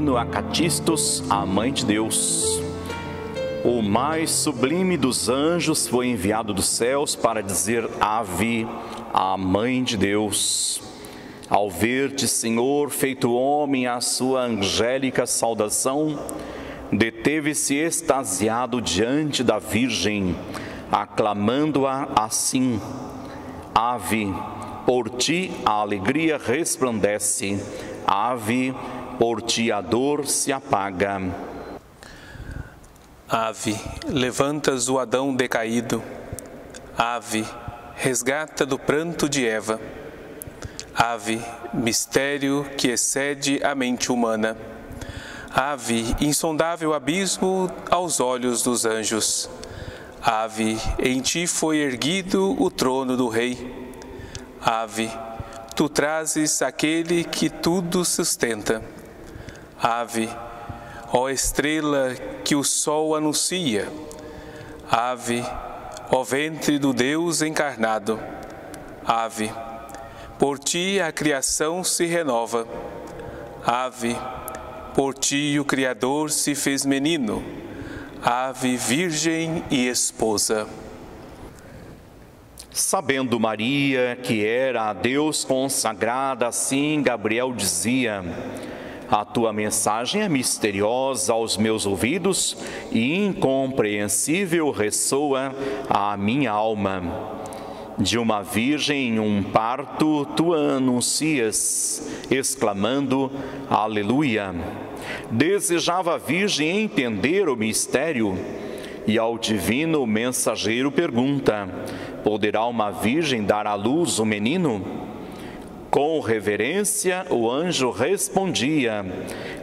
Mariano Acatistos, a Mãe de Deus. O mais sublime dos anjos foi enviado dos céus para dizer Ave, a Mãe de Deus. Ao ver-te, Senhor, feito homem, a sua angélica saudação, deteve-se extasiado diante da Virgem, aclamando-a assim: Ave, por ti a alegria resplandece, Ave, por ti a dor se apaga. Ave, levantas o Adão decaído. Ave, resgata do pranto de Eva. Ave, mistério que excede a mente humana. Ave, insondável abismo aos olhos dos anjos. Ave, em ti foi erguido o trono do Rei. Ave, tu trazes aquele que tudo sustenta. Ave, ó estrela que o sol anuncia. Ave, ó ventre do Deus encarnado. Ave, por ti a criação se renova. Ave, por ti o Criador se fez menino. Ave, virgem e esposa. Sabendo Maria que era a Deus consagrada, assim Gabriel dizia: a tua mensagem é misteriosa aos meus ouvidos e incompreensível ressoa à minha alma. De uma virgem em um parto tu anuncias, exclamando Aleluia. Desejava a virgem entender o mistério e ao divino mensageiro pergunta: poderá uma virgem dar à luz o menino? Com reverência, o anjo respondia,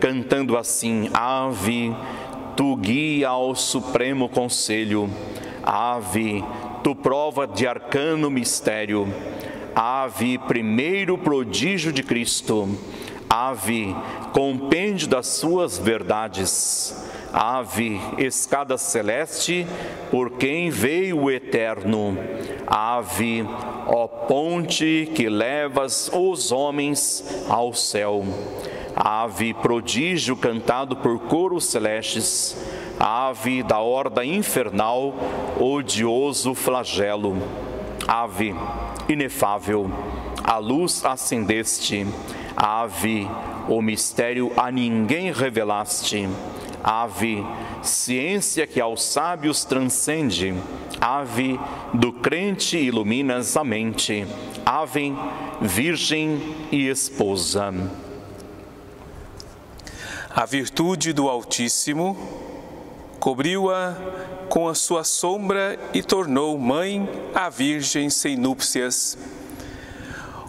cantando assim: Ave, tu guia ao supremo conselho. Ave, tu prova de arcano mistério. Ave, primeiro prodígio de Cristo. Ave, compêndio das suas verdades. Ave, escada celeste, por quem veio o Eterno. Ave, ó ponte que levas os homens ao céu. Ave, prodígio cantado por coros celestes. Ave da horda infernal, odioso flagelo. Ave, inefável, a luz acendeste. Ave, o mistério a ninguém revelaste. Ave, ciência que aos sábios transcende. Ave, do crente iluminas a mente. Ave, virgem e esposa. A virtude do Altíssimo cobriu-a com a sua sombra e tornou mãe a virgem sem núpcias.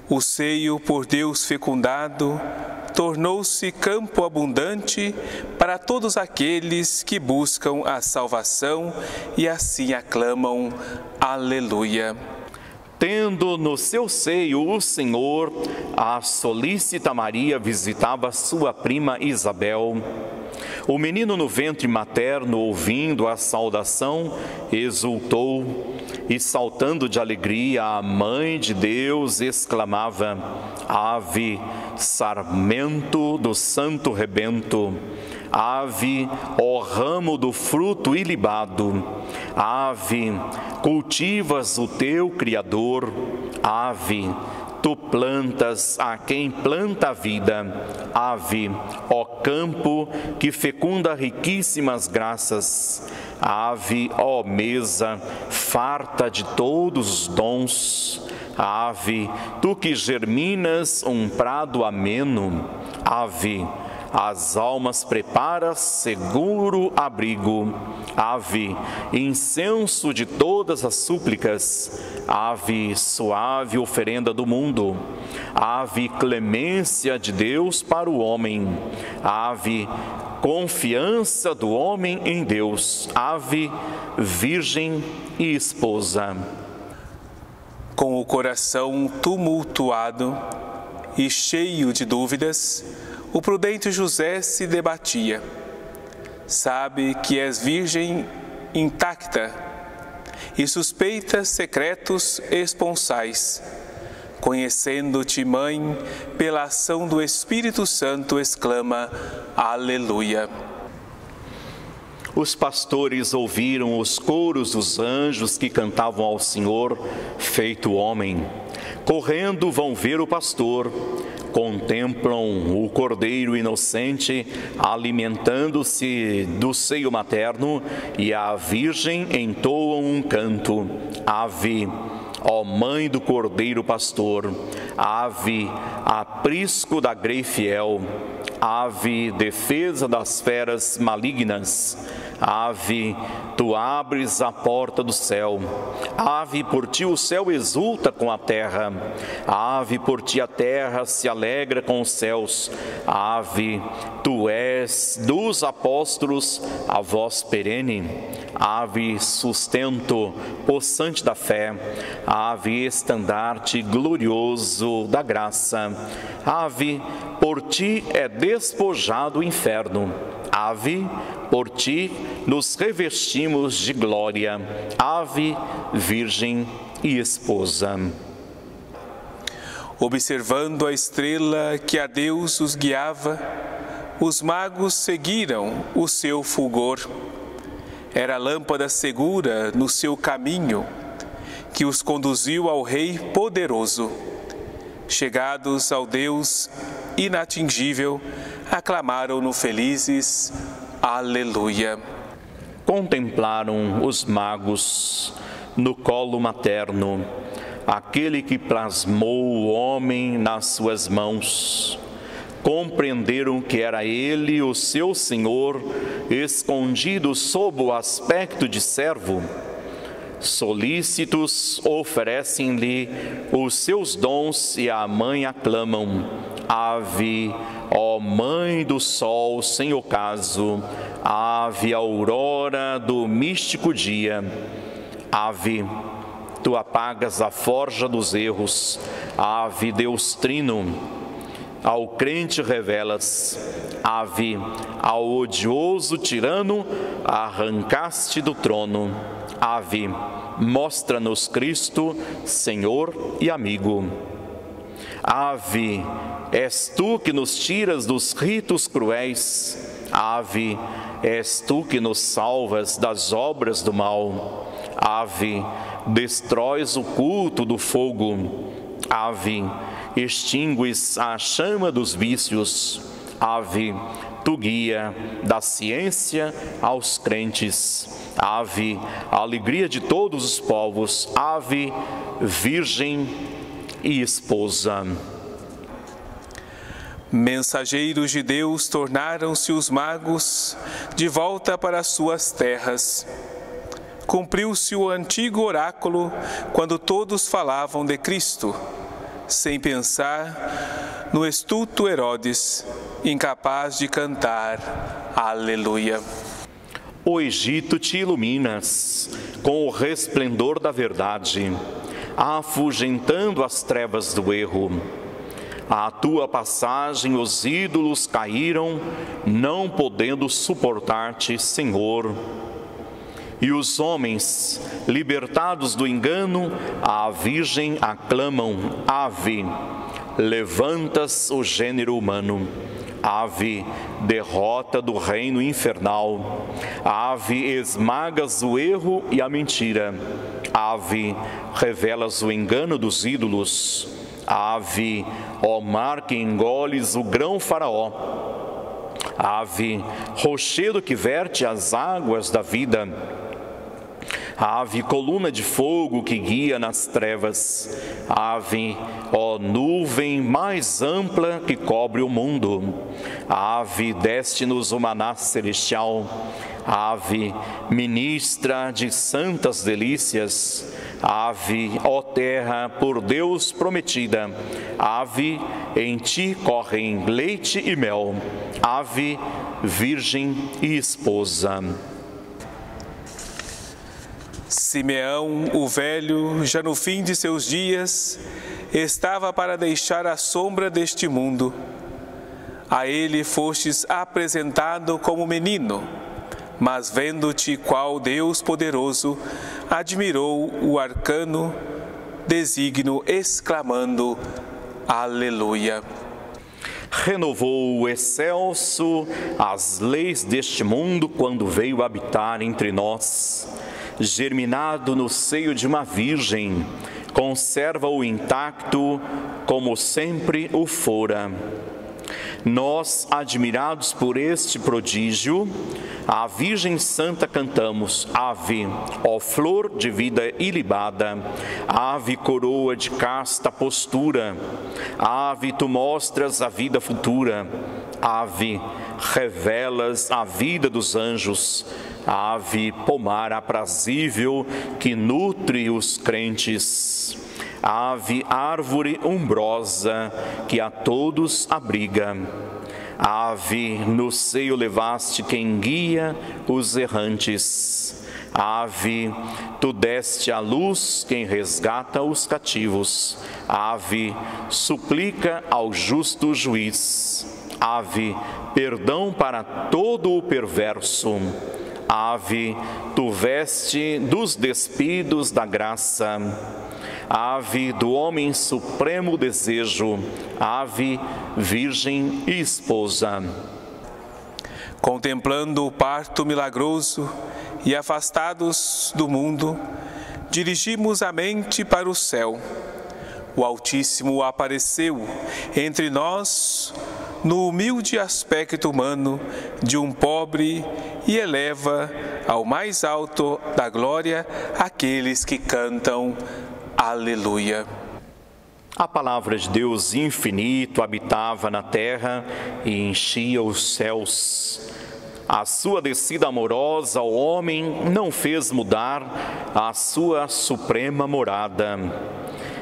O seio por Deus fecundado tornou-se campo abundante para todos aqueles que buscam a salvação e assim aclamam Aleluia. Tendo no seu seio o Senhor, a solícita Maria visitava sua prima Isabel. O menino no ventre materno, ouvindo a saudação, exultou e, saltando de alegria, a Mãe de Deus exclamava: Ave, sarmento do santo rebento. Ave, ó ramo do fruto ilibado. Ave, cultivas o teu Criador. Ave, tu plantas a quem planta a vida. Ave, ó campo que fecunda riquíssimas graças. Ave, ó mesa, farta de todos os dons. Ave, tu que germinas um prado ameno. Ave, as almas preparas seguro abrigo. Ave, incenso de todas as súplicas. Ave, suave oferenda do mundo. Ave, clemência de Deus para o homem. Ave, confiança do homem em Deus. Ave, virgem e esposa. Com o coração tumultuado e cheio de dúvidas, o prudente José se debatia. Sabe que és virgem intacta e suspeitas secretos esponsais. Conhecendo-te, Mãe, pela ação do Espírito Santo, exclama: Aleluia. Os pastores ouviram os coros dos anjos que cantavam ao Senhor, feito homem. Correndo vão ver o pastor, contemplam o cordeiro inocente alimentando-se do seio materno e a Virgem entoam um canto: Ave, ó Mãe do Cordeiro Pastor, Ave, aprisco da grei fiel, Ave, defesa das feras malignas, Ave, tu abres a porta do céu, Ave, por ti o céu exulta com a terra, Ave, por ti a terra se alegra com os céus, Ave, tu és dos apóstolos a voz perene, Ave, sustento possante da fé, Ave, estandarte glorioso da graça, Ave, por ti é despojado o inferno, Ave, por ti nos revestimos de glória, Ave, Virgem e Esposa. Observando a estrela que a Deus os guiava, os magos seguiram o seu fulgor. Era lâmpada segura no seu caminho, que os conduziu ao Rei poderoso. Chegados ao Deus inatingível, aclamaram-no felizes. Aleluia. Contemplaram os magos no colo materno, aquele que plasmou o homem nas suas mãos. Compreenderam que era ele o seu Senhor, escondido sob o aspecto de servo. Solícitos oferecem-lhe os seus dons e a mãe aclamam: Ave, ó Mãe do Sol sem ocaso, Ave, aurora do místico dia. Ave, tu apagas a forja dos erros, Ave, Deus Trino. Ao crente revelas, Ave, ao odioso tirano arrancaste do trono. Ave, mostra-nos Cristo, Senhor e amigo. Ave, és tu que nos tiras dos ritos cruéis. Ave, és tu que nos salvas das obras do mal. Ave, destróis o culto do fogo. Ave, extingues a chama dos vícios. Ave, tu guia da ciência aos crentes. Ave, a alegria de todos os povos. Ave, Virgem e Esposa. Mensageiros de Deus tornaram-se os magos de volta para suas terras. Cumpriu-se o antigo oráculo quando todos falavam de Cristo, sem pensar no estulto Herodes, incapaz de cantar Aleluia. O Egito te iluminas com o resplendor da verdade, afugentando as trevas do erro. À tua passagem os ídolos caíram, não podendo suportar-te, Senhor. E os homens, libertados do engano, à Virgem aclamam: Ave, levantas o gênero humano. Ave, derrota do reino infernal. Ave, esmagas o erro e a mentira. Ave, revelas o engano dos ídolos. Ave, ó mar que engoles o grão faraó. Ave, rochedo que verte as águas da vida. Ave, coluna de fogo que guia nas trevas. Ave, ó nuvem mais ampla que cobre o mundo. Ave, deste-nos o maná celestial. Ave, ministra de santas delícias. Ave, ó terra por Deus prometida. Ave, em ti correm leite e mel. Ave, Virgem e Esposa. Simeão, o velho, já no fim de seus dias, estava para deixar a sombra deste mundo. A ele fostes apresentado como menino, mas vendo-te qual Deus poderoso, admirou o arcano desígnio, exclamando: Aleluia. Renovou o excelso as leis deste mundo quando veio habitar entre nós. Germinado no seio de uma virgem, conserva-o intacto como sempre o fora. Nós, admirados por este prodígio, à Virgem Santa cantamos: Ave, ó flor de vida ilibada, ave, coroa de casta postura, ave, tu mostras a vida futura, ave, revelas a vida dos anjos, ave, pomar aprazível que nutre os crentes, ave, árvore umbrosa que a todos abriga, ave, no seio levaste quem guia os errantes, ave, tu deste à luz quem resgata os cativos, ave, suplica ao justo juiz, ave, perdão para todo o perverso, ave, tu veste dos despidos da graça, ave do homem supremo desejo, ave, virgem e esposa. Contemplando o parto milagroso e afastados do mundo, dirigimos a mente para o céu. O Altíssimo apareceu entre nós no humilde aspecto humano de um pobre e eleva ao mais alto da glória aqueles que cantam Aleluia. A palavra de Deus infinito habitava na terra e enchia os céus. A sua descida amorosa ao homem não fez mudar a sua suprema morada.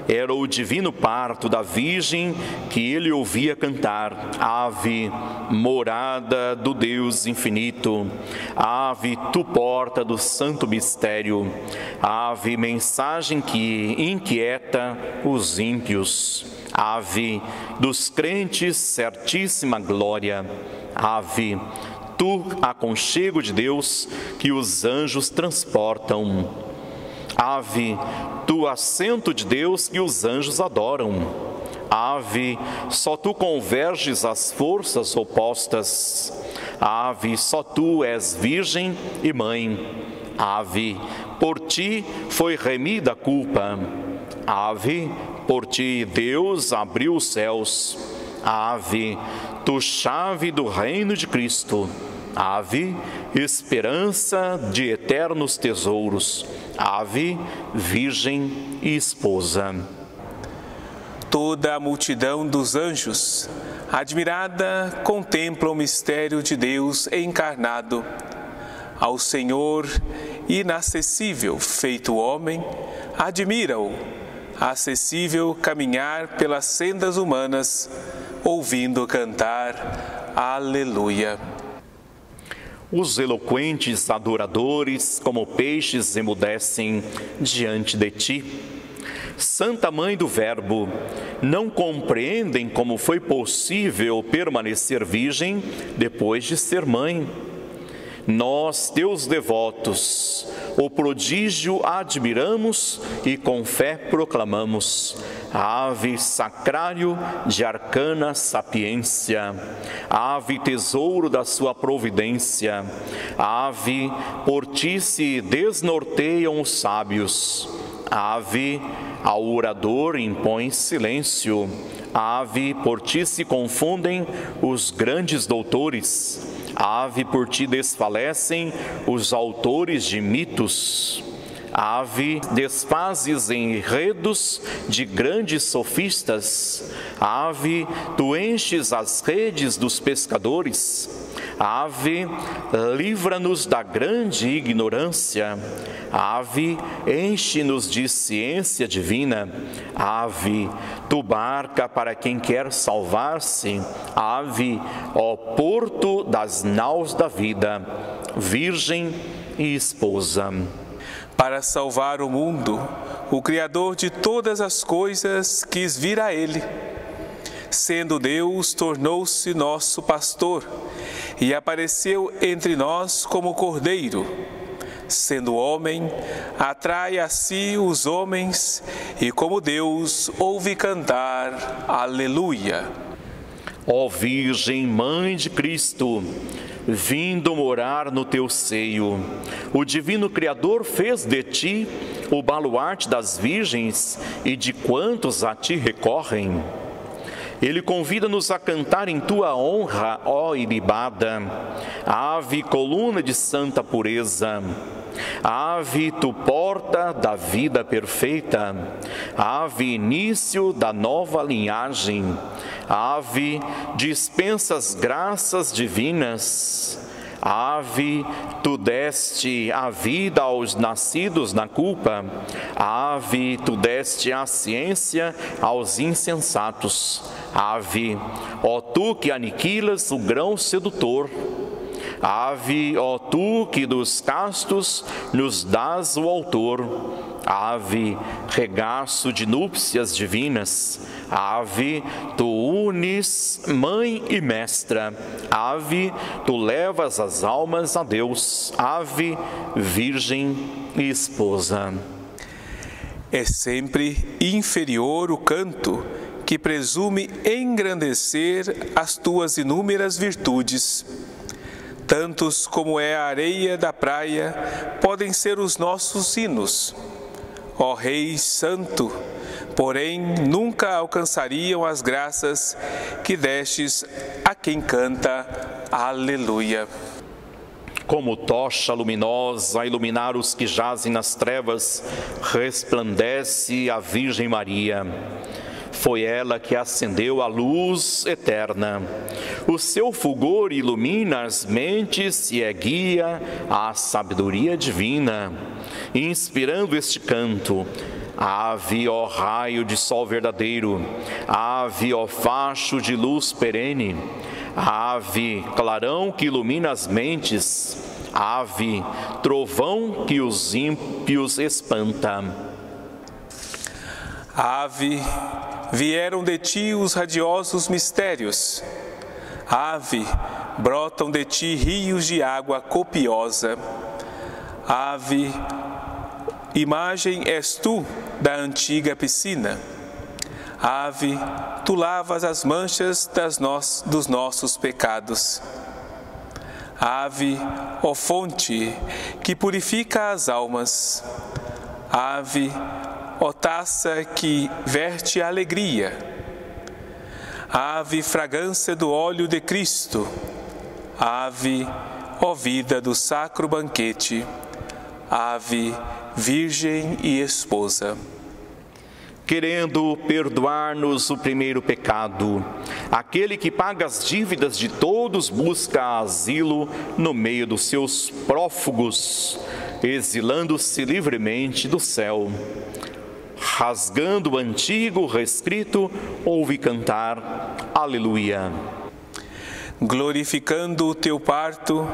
Era o divino parto da Virgem que ele ouvia cantar: Ave, morada do Deus infinito, ave, tu porta do santo mistério, ave, mensagem que inquieta os ímpios, ave, dos crentes certíssima glória, ave, tu, aconchego de Deus que os anjos transportam, ave, tu, assento de Deus que os anjos adoram, ave, só tu converges as forças opostas, ave, só tu és virgem e mãe, ave, por ti foi remida a culpa, ave, por ti Deus abriu os céus, ave, tu, chave do reino de Cristo, ave, esperança de eternos tesouros, ave, virgem e esposa. Toda a multidão dos anjos, admirada, contempla o mistério de Deus encarnado. Ao Senhor inacessível feito homem, admira-o, acessível caminhar pelas sendas humanas, ouvindo cantar Aleluia. Os eloquentes adoradores, como peixes, emudecem diante de ti. Santa Mãe do Verbo, não compreendem como foi possível permanecer virgem depois de ser mãe. Nós, teus devotos, o prodígio admiramos e com fé proclamamos. Ave sacrário de arcana sapiência, ave tesouro da sua providência, ave, por ti se desnorteiam os sábios, ave, ao orador impõe silêncio, ave, por ti se confundem os grandes doutores, ave, por ti desfalecem os autores de mitos, ave, desfazes enredos de grandes sofistas, ave, tu enches as redes dos pescadores, ave, livra-nos da grande ignorância, ave, enche-nos de ciência divina, ave, tu barca para quem quer salvar-se, ave, ó porto das naus da vida, virgem e esposa. Para salvar o mundo, o Criador de todas as coisas quis vir a Ele. Sendo Deus, tornou-se nosso pastor e apareceu entre nós como cordeiro. Sendo homem, atrai a si os homens e, como Deus, ouve cantar Aleluia. Ó Virgem Mãe de Cristo, vindo morar no teu seio, o divino Criador fez de ti o baluarte das virgens e de quantos a ti recorrem. Ele convida-nos a cantar em tua honra, ó ilibada, ave coluna de santa pureza. Ave, tu porta da vida perfeita, ave, início da nova linhagem, ave, dispensas graças divinas, ave, tu deste a vida aos nascidos na culpa, ave, tu deste a ciência aos insensatos, ave, ó tu que aniquilas o grão sedutor, ave, ó tu que dos castos nos dás o autor, ave, regaço de núpcias divinas, ave, tu unes mãe e mestra, ave, tu levas as almas a Deus, ave, virgem e esposa. É sempre inferior o canto que presume engrandecer as tuas inúmeras virtudes. Tantos como é a areia da praia, podem ser os nossos hinos. Ó Rei Santo, porém nunca alcançariam as graças que destes a quem canta Aleluia. Como tocha luminosa a iluminar os que jazem nas trevas, resplandece a Virgem Maria. Foi ela que acendeu a luz eterna. O seu fulgor ilumina as mentes e é guia à sabedoria divina. Inspirando este canto, ave, ó raio de sol verdadeiro, ave, ó facho de luz perene, ave, clarão que ilumina as mentes, ave, trovão que os ímpios espanta. Ave, vieram de ti os radiosos mistérios. Ave, brotam de ti rios de água copiosa. Ave, imagem és tu da antiga piscina. Ave, tu lavas as manchas dos nossos pecados. Ave, ó fonte, que purifica as almas. Ave, ó taça que verte a alegria. Ave, fragrância do óleo de Cristo. Ave, ó vida do sacro banquete. Ave, Virgem e Esposa. Querendo perdoar-nos o primeiro pecado, aquele que paga as dívidas de todos busca asilo no meio dos seus prófugos, exilando-se livremente do céu. Rasgando o antigo rescrito, ouve cantar Aleluia. Glorificando o teu parto,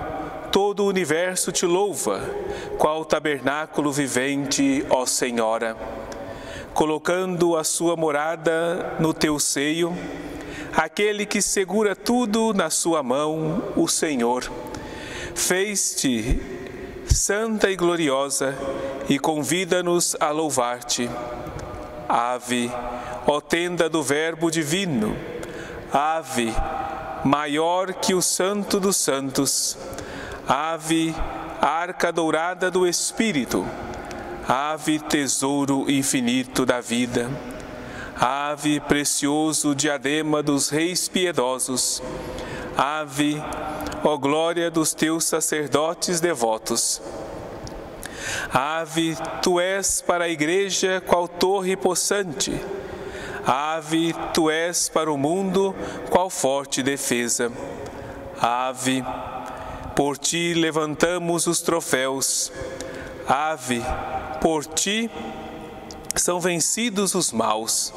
todo o universo te louva, qual tabernáculo vivente, ó Senhora. Colocando a sua morada no teu seio, aquele que segura tudo na sua mão, o Senhor, fez-te santa e gloriosa e convida-nos a louvar-te. Ave, ó tenda do Verbo divino, ave, maior que o Santo dos Santos, ave, arca dourada do Espírito, ave, tesouro infinito da vida, ave, precioso diadema dos reis piedosos, ave, ó glória dos teus sacerdotes devotos. Ave, tu és para a Igreja qual torre possante. Ave, tu és para o mundo qual forte defesa. Ave, por ti levantamos os troféus. Ave, por ti são vencidos os maus.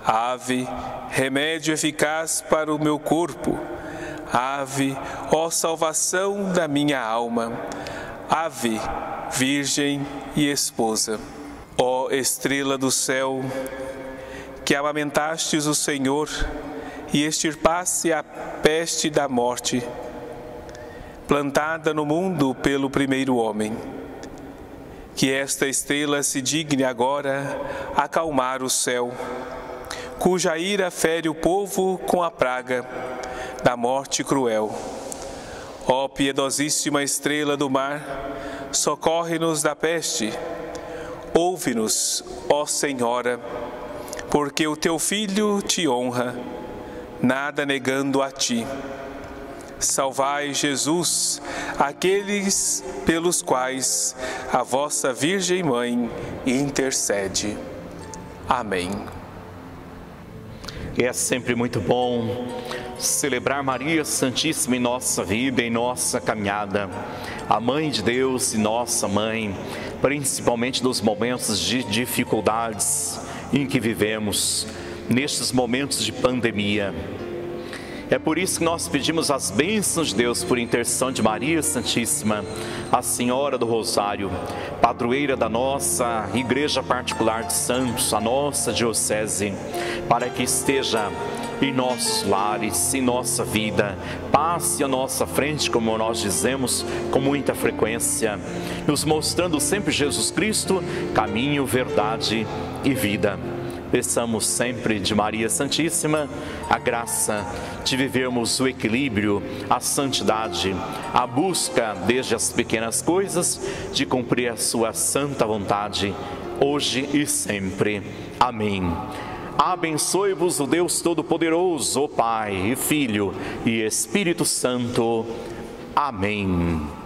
Ave, remédio eficaz para o meu corpo. Ave, ó salvação da minha alma. Ave, Virgem e Esposa. Ó estrela do céu, que amamentastes o Senhor e extirpaste a peste da morte, plantada no mundo pelo primeiro homem. Que esta estrela se digne agora acalmar o céu, cuja ira fere o povo com a praga da morte cruel. Ó piedosíssima estrela do mar, socorre-nos da peste. Ouve-nos, ó Senhora, porque o teu Filho te honra, nada negando a ti. Salvai, Jesus, aqueles pelos quais a vossa Virgem Mãe intercede. Amém. É sempre muito bom celebrar Maria Santíssima em nossa vida, em nossa caminhada. A Mãe de Deus e nossa Mãe, principalmente nos momentos de dificuldades em que vivemos, nestes momentos de pandemia. É por isso que nós pedimos as bênçãos de Deus por intercessão de Maria Santíssima, a Senhora do Rosário, padroeira da nossa Igreja Particular de Santos, a nossa diocese, para que esteja em nossos lares, em nossa vida, passe à nossa frente, como nós dizemos com muita frequência, nos mostrando sempre Jesus Cristo, caminho, verdade e vida. Peçamos sempre de Maria Santíssima a graça de vivermos o equilíbrio, a santidade, a busca desde as pequenas coisas de cumprir a sua santa vontade, hoje e sempre. Amém. Abençoe-vos o Deus Todo-Poderoso, o Pai, e Filho e Espírito Santo. Amém.